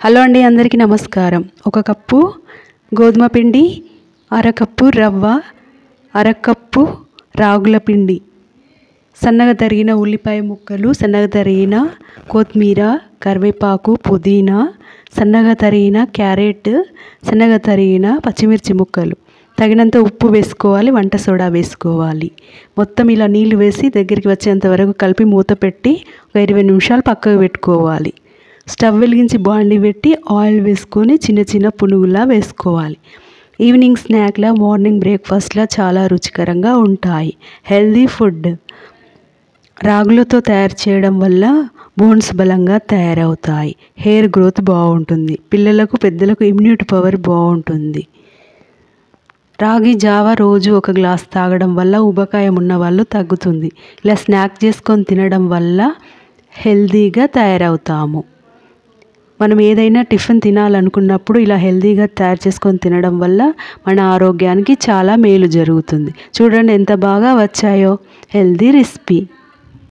Hello అండి, అందరికీ నమస్కారం. ఒక కప్పు గోధుమ పిండి, అరకప్పు రవ్వ, అరకప్పు రాగుల పిండి, సన్నగా తరిగిన ఉల్లిపాయ ముక్కలు, సన్నగా తరిగిన కొత్తిమీర, కరివేపాకు, పుదీనా, సన్నగా తరిగిన క్యారెట్, సన్నగా తరిగిన పచ్చిమిర్చి ముక్కలు, తగినంత ఉప్పు వేసుకోవాలి, వంట సోడా వేసుకోవాలి. మొత్తం ఇలా నీళ్లు వేసి దగ్గరికి వచ్చేంత వరకు కలిపి మూత పెట్టి ఒక 20 నిమిషాలు పక్కకు పెట్టుకోవాలి. స్టవ్ వెలిగించి బాండి పెట్టి ఆయిల్ వేసుకొని చిన్న చిన్న పునుగులా వేసుకోవాలి. ఈవినింగ్ స్నాక్లా, మార్నింగ్ బ్రేక్ఫాస్ట్లా చాలా రుచికరంగా ఉంటాయి. Healthy food. రాగులతో తయారు చేయడం వల్ల బోన్స్ బలంగా తయారవుతాయి. హెయిర్ గ్రోత్ బాగుంటుంది. పిల్లలకు పెద్దలకు ఇమ్యూనిటీ పవర్ బాగుంటుంది. రాగి జావా రోజు ఒక గ్లాస్ తాగడం వల్ల ఊబకాయం ఉన్న వాళ్ళు తగ్గుతుంది. ఇలా స్నాక్ చేసుకొని తినడం వల్ల హెల్దీగా తయారవుతాము. మనం ఏదైనా టిఫిన్ తినాలనుకున్నప్పుడు ఇలా హెల్దీగా తయారు చేసుకొని తినడం వల్ల మన ఆరోగ్యానికి చాలా మేలు జరుగుతుంది. చూడండి ఎంత బాగా వచ్చాయో హెల్దీ రెసిపీ.